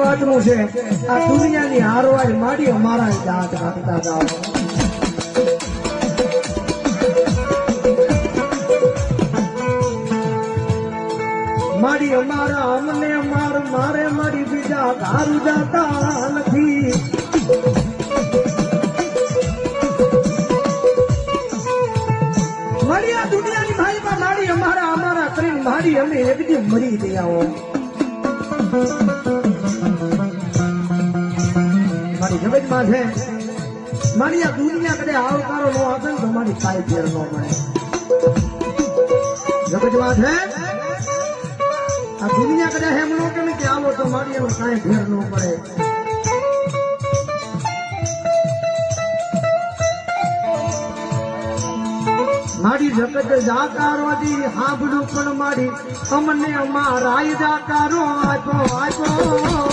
વાતનું છે આ દુનિયાની હારવાર માડી અમારા દાંત કાઢતા જાઓ માડી અમારા અમને માર મારે મારી બીજા ઘારું જાતા નથી મારી આ દુનિયાની ભાઈમાં માડી અમારા અમારા કરીને માડી અમે એકદી મરી ગયા હો મારી જગતમાં છે મારી આ દુનિયા કદે આવકારો નો આવે તો મારી કાંઈ ફેર ન મળે જગતમાં છે આ દુનિયા કદાચ એમ નો કેમ કે આવો તો મારી એમાં કાંઈ ફેર ન પડે મારી જગત જાકારવાદી સાંભળું પણ મારી અમને અમારા જાકારો આપ્યો